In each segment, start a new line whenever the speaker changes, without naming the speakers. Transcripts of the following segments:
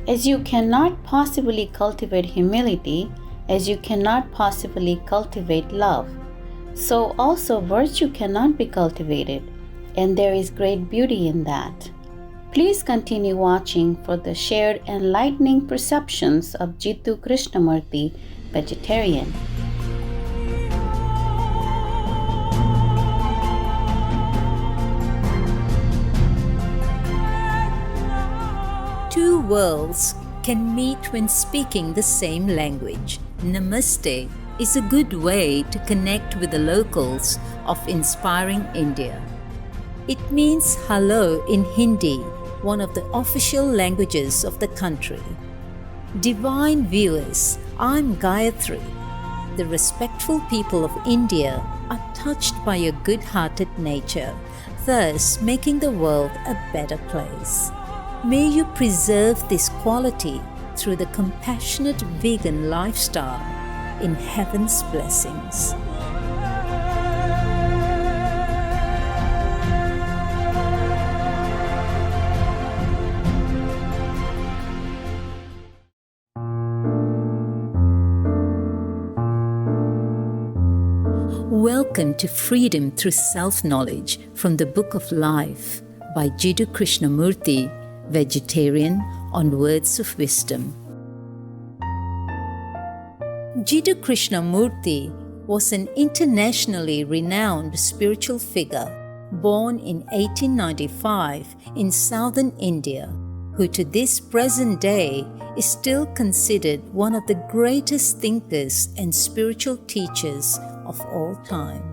As you cannot possibly cultivate humility, as you cannot possibly cultivate love, so also virtue cannot be cultivated, and there is great beauty in that. Please continue watching for the shared enlightening perceptions of Jiddu Krishnamurti, vegetarian.
Two worlds can meet when speaking the same language. Namaste is a good way to connect with the locals of inspiring India. It means hello in Hindi, one of the official languages of the country. Divine viewers, I'm Gayatri. The respectful people of India are touched by your good-hearted nature, thus making the world a better place. May you preserve this quality through the compassionate vegan lifestyle in heaven's blessings. Welcome to Freedom Through Self-Knowledge from the Book of Life by Jiddu Krishnamurti, vegetarian, on Words of Wisdom. Jiddu Krishnamurti was an internationally renowned spiritual figure born in 1895 in southern India, who to this present day is still considered one of the greatest thinkers and spiritual teachers of all time.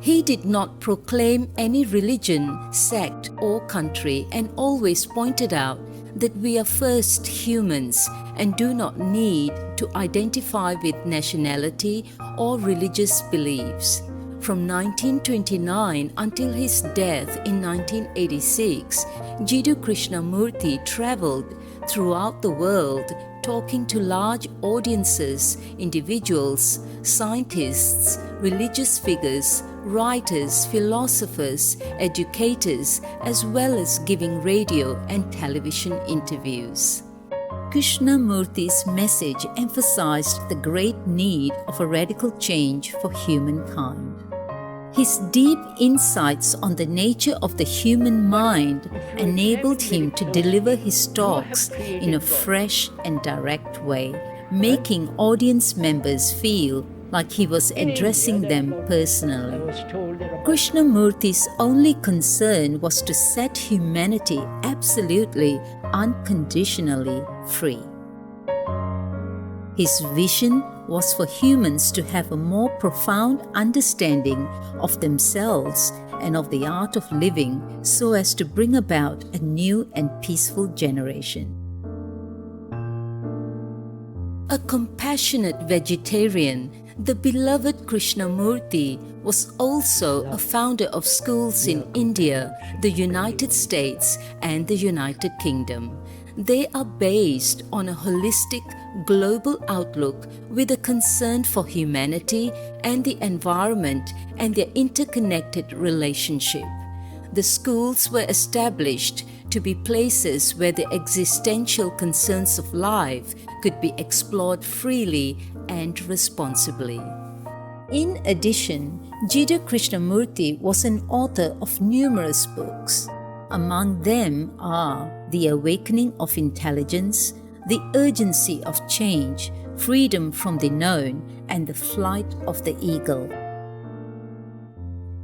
He did not proclaim any religion, sect, or country, and always pointed out that we are first humans and do not need to identify with nationality or religious beliefs. From 1929 until his death in 1986, Jiddu Krishnamurti traveled throughout the world talking to large audiences, individuals, scientists, religious figures, writers, philosophers, educators, as well as giving radio and television interviews. Krishnamurti's message emphasized the great need of a radical change for humankind. His deep insights on the nature of the human mind enabled him to deliver his talks in a fresh and direct way, making audience members feel like he was addressing them personally. Krishnamurti's only concern was to set humanity absolutely, unconditionally free. His vision was for humans to have a more profound understanding of themselves and of the art of living so as to bring about a new and peaceful generation. A compassionate vegetarian, the beloved Krishnamurti was also a founder of schools in India, the United States, and the United Kingdom. They are based on a holistic, global outlook with a concern for humanity and the environment and their interconnected relationship. The schools were established to be places where the existential concerns of life could be explored freely and responsibly. In addition, Jiddu Krishnamurti was an author of numerous books. Among them are The Awakening of Intelligence, The Urgency of Change, Freedom from the Known, and The Flight of the Eagle.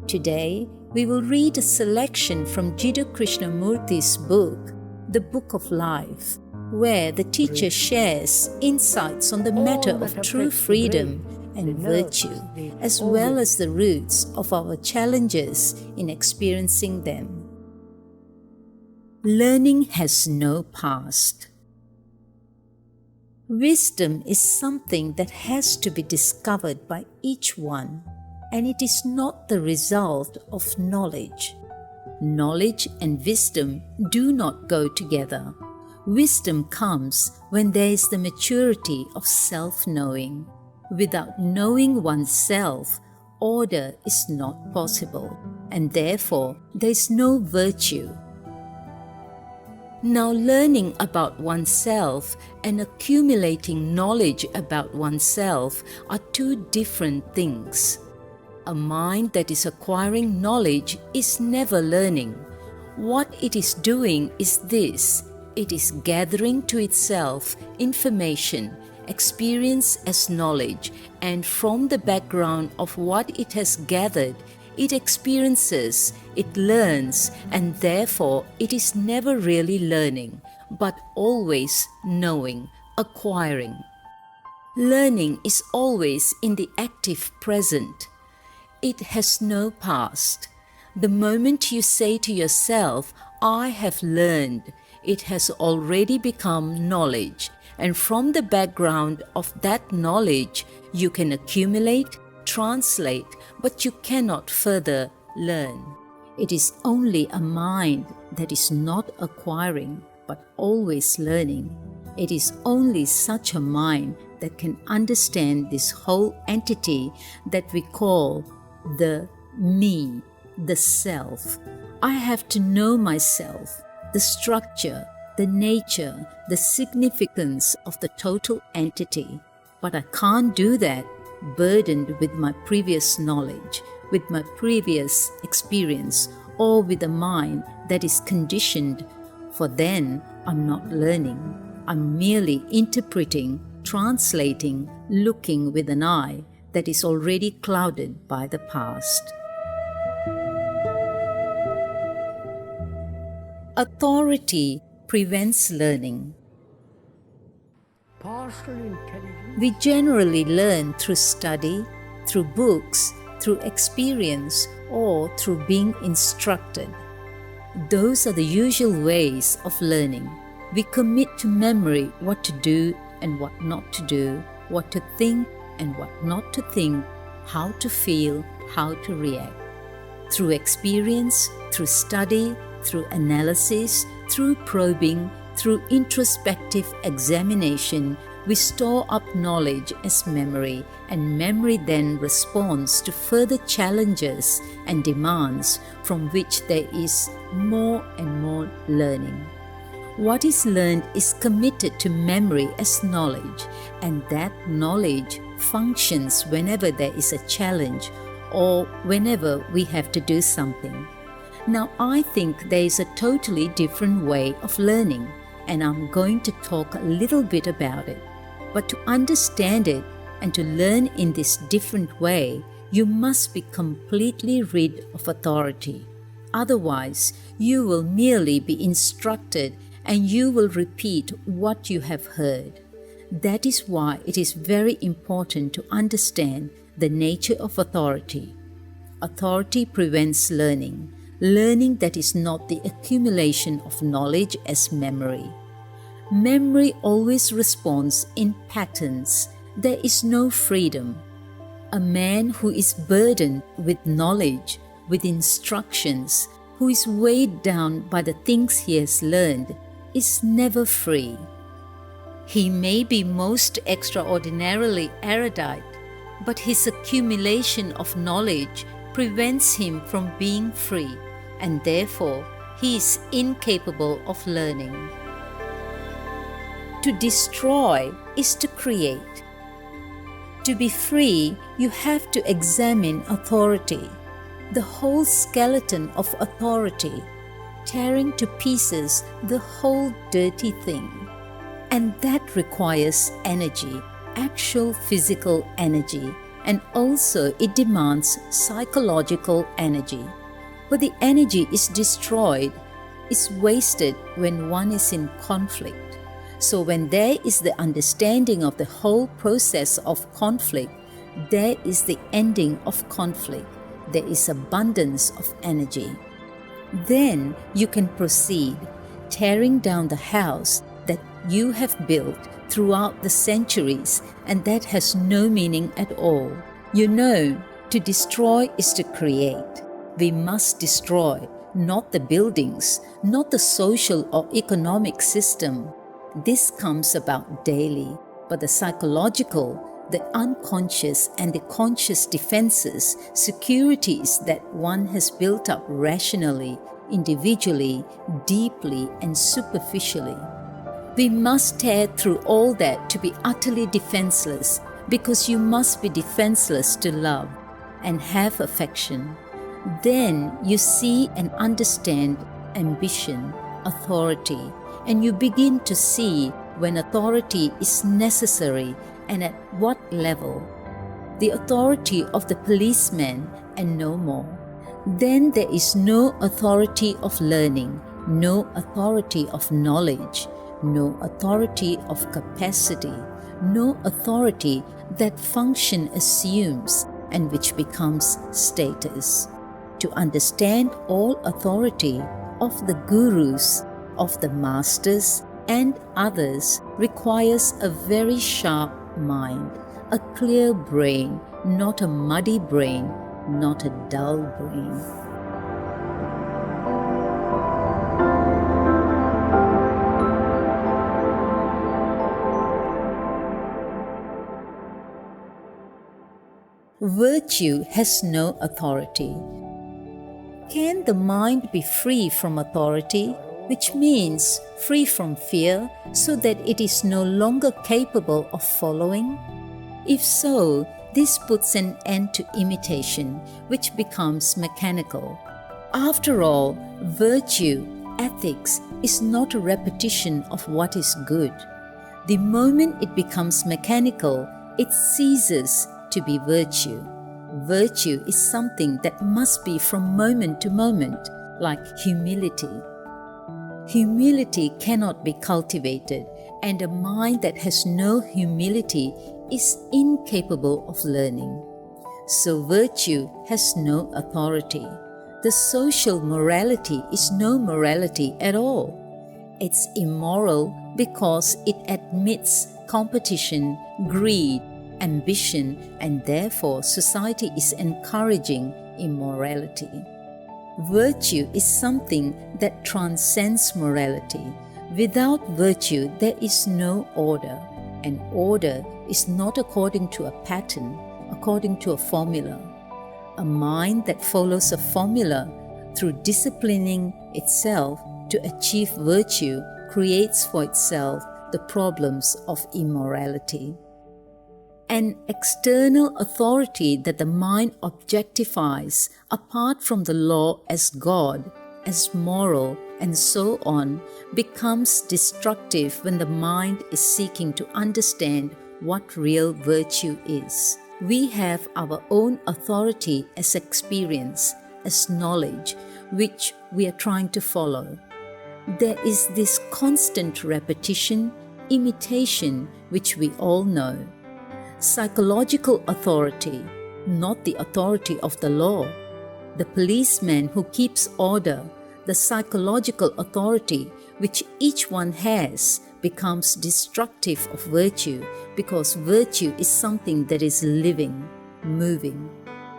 Today, we will read a selection from Jiddu Krishnamurti's book, The Book of Life, where the teacher shares insights on the matter of true freedom and virtue, as well as the roots of our challenges in experiencing them. Learning has no past. Wisdom is something that has to be discovered by each one, and it is not the result of knowledge. Knowledge and wisdom do not go together. Wisdom comes when there is the maturity of self-knowing. Without knowing oneself, order is not possible, and therefore there is no virtue. Now, learning about oneself and accumulating knowledge about oneself are two different things. A mind that is acquiring knowledge is never learning. What it is doing is this: it is gathering to itself information, experience as knowledge, and from the background of what it has gathered, it experiences, it learns, and therefore it is never really learning, but always knowing, acquiring. Learning is always in the active present. It has no past. The moment you say to yourself, "I have learned," it has already become knowledge, and from the background of that knowledge, you can accumulate, translate, but you cannot further learn. It is only a mind that is not acquiring, but always learning. It is only such a mind that can understand this whole entity that we call the me, the self. I have to know myself, the structure, the nature, the significance of the total entity. But I can't do that burdened with my previous knowledge, with my previous experience, or with a mind that is conditioned, for then I'm not learning. I'm merely interpreting, translating, looking with an eye that is already clouded by the past. Authority prevents learning. We generally learn through study, through books, through experience, or through being instructed. Those are the usual ways of learning. We commit to memory what to do and what not to do, what to think and what not to think, how to feel, how to react. Through experience, through study, through analysis, through probing, through introspective examination, we store up knowledge as memory, and memory then responds to further challenges and demands from which there is more and more learning. What is learned is committed to memory as knowledge, and that knowledge functions whenever there is a challenge or whenever we have to do something. Now, I think there is a totally different way of learning, and I'm going to talk a little bit about it. But to understand it and to learn in this different way, you must be completely rid of authority. Otherwise, you will merely be instructed and you will repeat what you have heard. That is why it is very important to understand the nature of authority. Authority prevents learning, learning that is not the accumulation of knowledge as memory. Memory always responds in patterns. There is no freedom. A man who is burdened with knowledge, with instructions, who is weighed down by the things he has learned, is never free. He may be most extraordinarily erudite, but his accumulation of knowledge prevents him from being free, and therefore he is incapable of learning. To destroy is to create. To be free, you have to examine authority, the whole skeleton of authority, tearing to pieces the whole dirty thing. And that requires energy, actual physical energy, and also it demands psychological energy. But the energy is destroyed, is wasted when one is in conflict. So when there is the understanding of the whole process of conflict, there is the ending of conflict. There is abundance of energy. Then you can proceed, tearing down the house that you have built throughout the centuries, and that has no meaning at all. You know, to destroy is to create. We must destroy, not the buildings, not the social or economic system. This comes about daily, but the psychological, the unconscious and the conscious defenses, securities that one has built up rationally individually, deeply, and superficially. We must tear through all that to be utterly defenseless, because you must be defenseless to love and have affection. Then you see and understand ambition, authority, and you begin to see when authority is necessary and at what level. The authority of the policeman and no more. Then there is no authority of learning, no authority of knowledge, no authority of capacity, no authority that function assumes and which becomes status. To understand all authority of the gurus, of the masters and others requires a very sharp mind, a clear brain, not a muddy brain, not a dull brain. Virtue has no authority. Can the mind be free from authority, which means free from fear, so that it is no longer capable of following? If so, this puts an end to imitation, which becomes mechanical. After all, virtue, ethics, is not a repetition of what is good. The moment it becomes mechanical, it ceases to be virtue. Virtue is something that must be from moment to moment, like humility. Humility cannot be cultivated, and a mind that has no humility is incapable of learning. So virtue has no authority. The social morality is no morality at all. It's immoral because it admits competition, greed, ambition, and therefore society is encouraging immorality. Virtue is something that transcends morality. Without virtue, there is no order, and order is not according to a pattern, according to a formula. A mind that follows a formula through disciplining itself to achieve virtue creates for itself the problems of immorality. An external authority that the mind objectifies apart from the law as God, as moral, and so on, becomes destructive when the mind is seeking to understand what real virtue is. We have our own authority as experience, as knowledge, which we are trying to follow. There is this constant repetition, imitation, which we all know. Psychological authority, not the authority of the law. The policeman who keeps order, the psychological authority which each one has, becomes destructive of virtue, because virtue is something that is living, moving.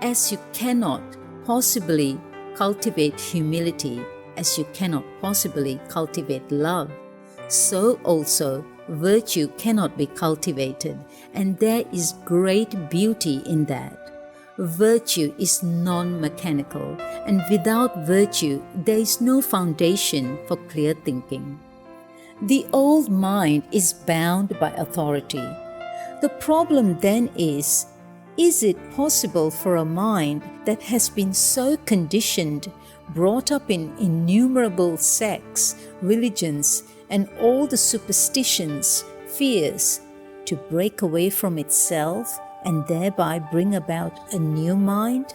As you cannot possibly cultivate humility, as you cannot possibly cultivate love, so also virtue cannot be cultivated, and there is great beauty in that. Virtue is non-mechanical, and without virtue, there is no foundation for clear thinking. The old mind is bound by authority. The problem then is it possible for a mind that has been so conditioned, brought up in innumerable sects, religions, and all the superstitions, fears, to break away from itself and thereby bring about a new mind?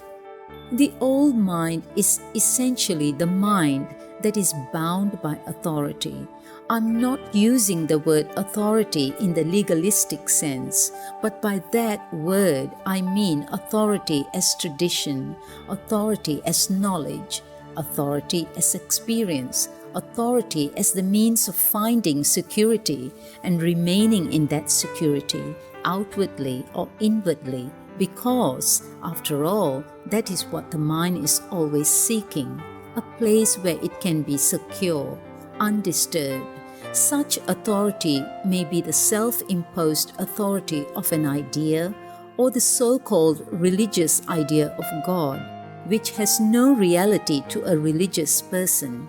The old mind is essentially the mind that is bound by authority. I'm not using the word authority in the legalistic sense, but by that word I mean authority as tradition, authority as knowledge, authority as experience, authority as the means of finding security and remaining in that security, outwardly or inwardly, because, after all, that is what the mind is always seeking, a place where it can be secure, undisturbed. Such authority may be the self-imposed authority of an idea or the so-called religious idea of God. which has no reality to a religious person.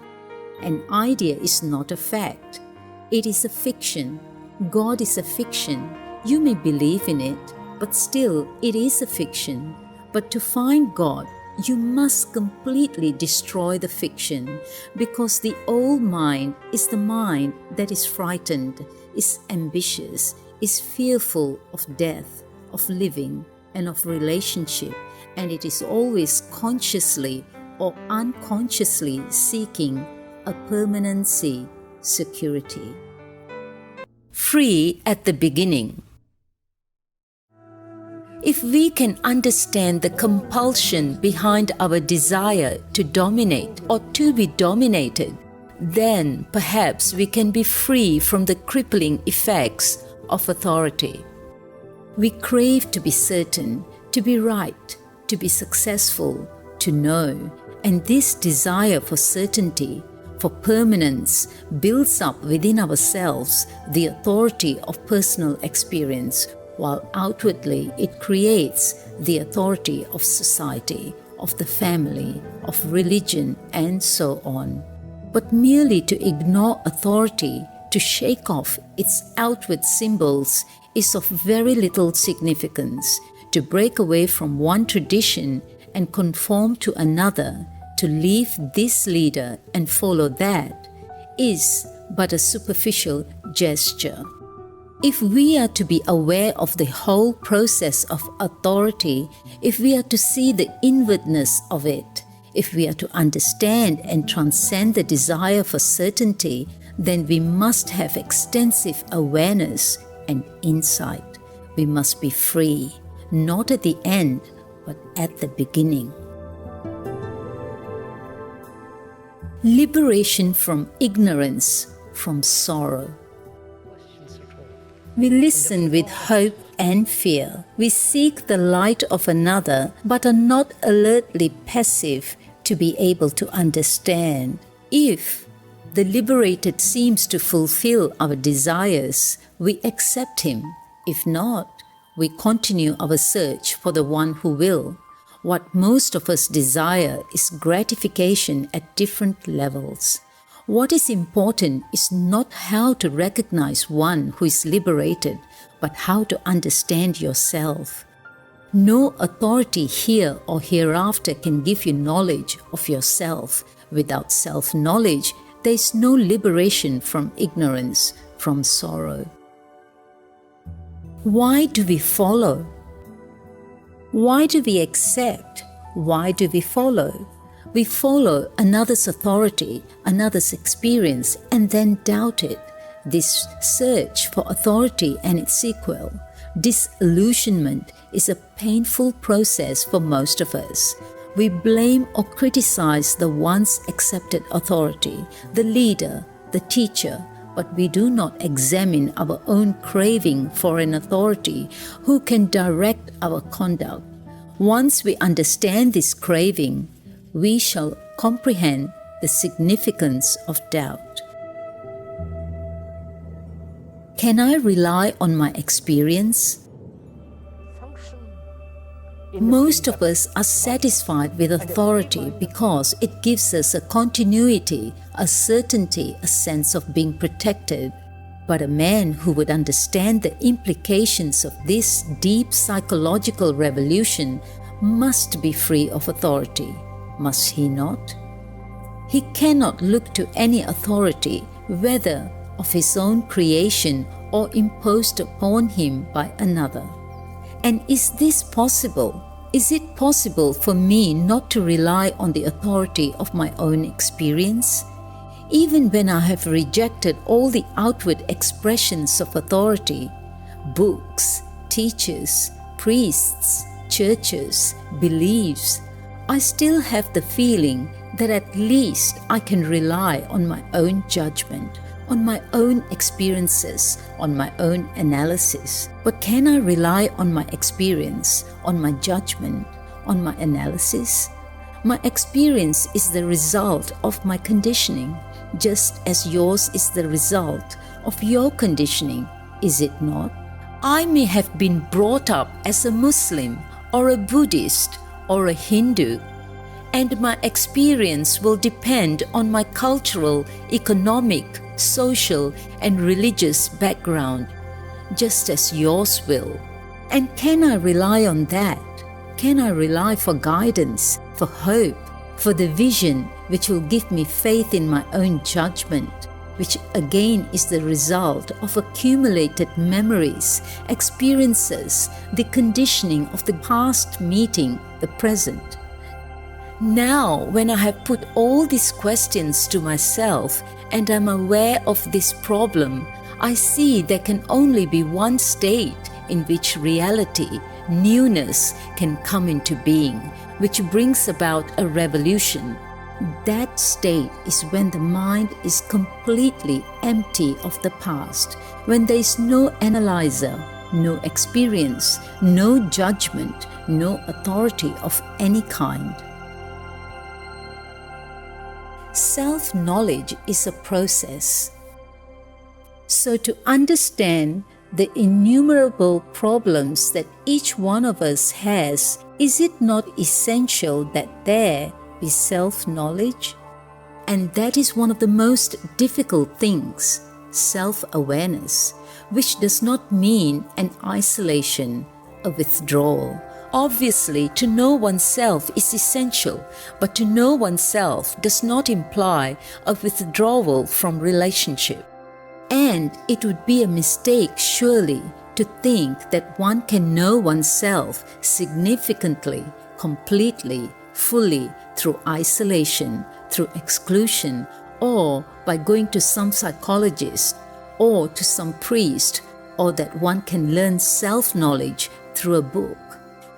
An idea is not a fact. It is a fiction. God is a fiction. You may believe in it, but still it is a fiction. But to find God, you must completely destroy the fiction, because the old mind is the mind that is frightened, is ambitious, is fearful of death, of living, and of relationship, and it is always consciously or unconsciously seeking a permanency, security. Free at the beginning. If we can understand the compulsion behind our desire to dominate or to be dominated, then perhaps we can be free from the crippling effects of authority. We crave to be certain, to be right, to be successful, to know, and this desire for certainty, for permanence, builds up within ourselves the authority of personal experience, while outwardly it creates the authority of society, of the family, of religion, and so on. But merely to ignore authority, to shake off its outward symbols, is of very little significance. To break away from one tradition and conform to another, to leave this leader and follow that, is but a superficial gesture. If we are to be aware of the whole process of authority, if we are to see the inwardness of it, if we are to understand and transcend the desire for certainty, then we must have extensive awareness and insight. We must be free, not at the end, but at the beginning. Liberation from ignorance, from sorrow. We listen with hope and fear. We seek the light of another, but are not alertly passive to be able to understand. If the liberated seems to fulfill our desires, we accept him. If not, we continue our search for the one who will. What most of us desire is gratification at different levels. What is important is not how to recognize one who is liberated, but how to understand yourself. No authority here or hereafter can give you knowledge of yourself. Without self-knowledge, there is no liberation from ignorance, from sorrow. Why do we follow? Why do we accept? Why do we follow? We follow another's authority, another's experience, and then doubt it. This search for authority and its sequel, disillusionment, is a painful process for most of us. We blame or criticize the once accepted authority, the leader, the teacher, but we do not examine our own craving for an authority who can direct our conduct. Once we understand this craving, we shall comprehend the significance of doubt. Can I rely on my experience? Most of us are satisfied with authority because it gives us a continuity, a certainty, a sense of being protected. But a man who would understand the implications of this deep psychological revolution must be free of authority. Must he not? He cannot look to any authority, whether of his own creation or imposed upon him by another. And is this possible? Is it possible for me not to rely on the authority of my own experience? Even when I have rejected all the outward expressions of authority, books, teachers, priests, churches, beliefs, I still have the feeling that at least I can rely on my own judgment, on my own experiences, on my own analysis. But can I rely on my experience, on my judgment, on my analysis? My experience is the result of my conditioning, just as yours is the result of your conditioning, is it not? I may have been brought up as a Muslim or a Buddhist or a Hindu. and my experience will depend on my cultural, economic, social, and religious background, just as yours will. And can I rely on that? Can I rely for guidance, for hope, for the vision which will give me faith in my own judgment, which again is the result of accumulated memories, experiences, the conditioning of the past meeting the present? Now, when I have put all these questions to myself and am aware of this problem, I see there can only be one state in which reality, newness, can come into being, which brings about a revolution. That state is when the mind is completely empty of the past, when there is no analyzer, no experience, no judgment, no authority of any kind. Self-knowledge is a process. So to understand the innumerable problems that each one of us has, is it not essential that there be self-knowledge? And that is one of the most difficult things, self-awareness, which does not mean an isolation, a withdrawal. Obviously, to know oneself is essential, but to know oneself does not imply a withdrawal from relationship. And it would be a mistake, surely, to think that one can know oneself significantly, completely, fully through isolation, through exclusion, or by going to some psychologist or to some priest, or that one can learn self-knowledge through a book.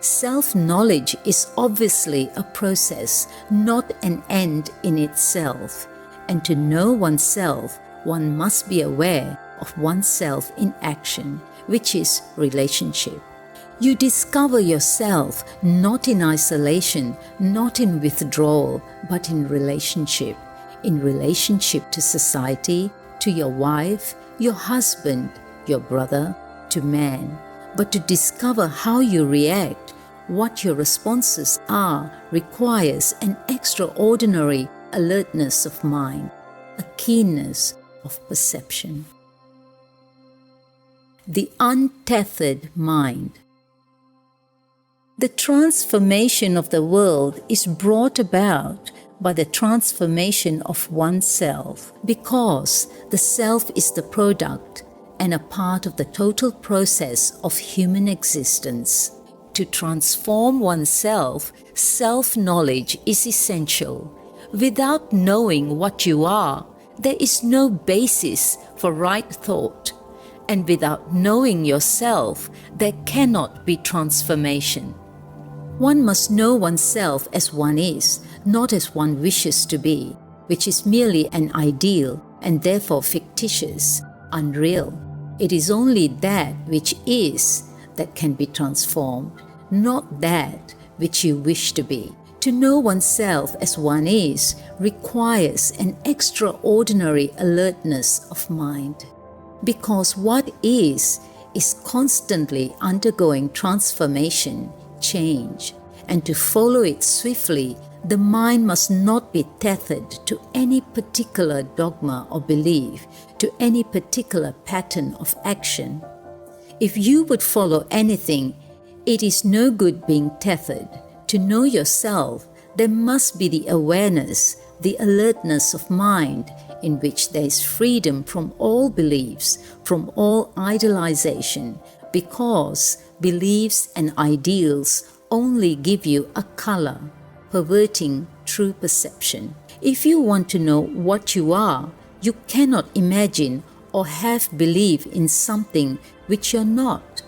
Self-knowledge is obviously a process, not an end in itself. And to know oneself, one must be aware of oneself in action, which is relationship. You discover yourself not in isolation, not in withdrawal, but in relationship to society, to your wife, your husband, your brother, to man. But to discover how you react, what your responses are, requires an extraordinary alertness of mind, a keenness of perception. The untethered mind. The transformation of the world is brought about by the transformation of oneself, because the self is the product and a part of the total process of human existence. To transform oneself, self-knowledge is essential. Without knowing what you are, there is no basis for right thought. And without knowing yourself, there cannot be transformation. One must know oneself as one is, not as one wishes to be, which is merely an ideal and therefore fictitious, unreal. It is only that which is that can be transformed, not that which you wish to be. To know oneself as one is requires an extraordinary alertness of mind, because what is constantly undergoing transformation, change, and to follow it swiftly, the mind must not be tethered to any particular dogma or belief, to any particular pattern of action. If you would follow anything, it is no good being tethered. To know yourself, there must be the awareness, the alertness of mind, in which there is freedom from all beliefs, from all idealization, because beliefs and ideals only give you a color, perverting true perception. If you want to know what you are, you cannot imagine or have belief in something which you're not.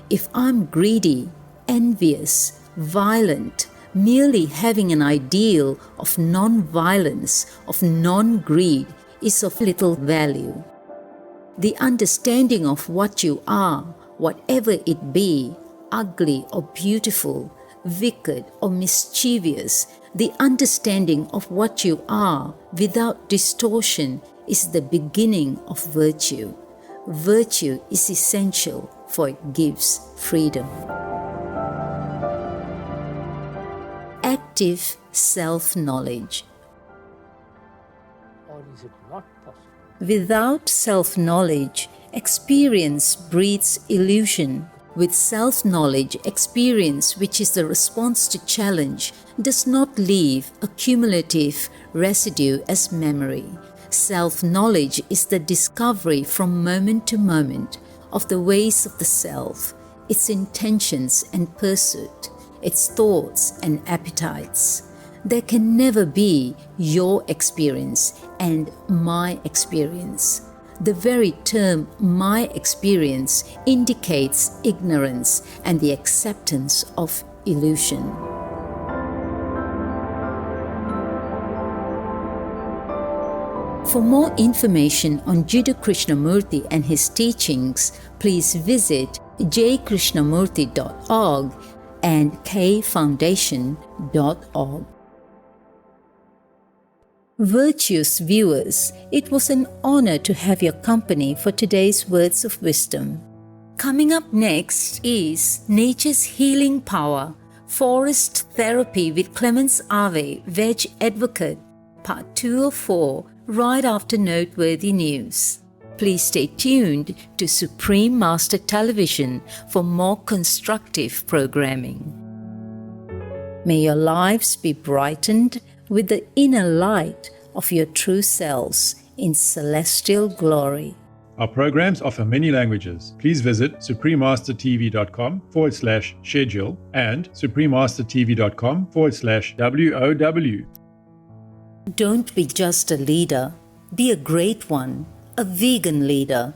If I'm greedy, envious, violent, merely having an ideal of non-violence, of non-greed, is of little value. The understanding of what you are, whatever it be, ugly or beautiful, wicked or mischievous, the understanding of what you are without distortion is the beginning of virtue. Virtue is essential, for it gives freedom. effective self-knowledge.
Or is it not possible?
Without self-knowledge, experience breeds illusion. With self-knowledge, experience, which is the response to challenge, does not leave a cumulative residue as memory. Self-knowledge is the discovery from moment to moment of the ways of the self, its intentions and pursuit, its thoughts and appetites. There can never be your experience and my experience. The very term my experience indicates ignorance and the acceptance of illusion. For more information on Jiddu Krishnamurti and his teachings, please visit jkrishnamurti.org and kfoundation.org. Virtuous viewers, it was an honor to have your company for today's words of wisdom. Coming up next is Nature's Healing Power, Forest Therapy with Clemens Ave, Veg Advocate, Part 2 of 4, right after Noteworthy News. Please stay tuned to Supreme Master Television for more constructive programming. May your lives be brightened with the inner light of your true selves in celestial glory.
Our programs offer many languages. Please visit suprememastertv.com/schedule and suprememastertv.com/WOW.
Don't be just a leader, be a great one, a vegan leader.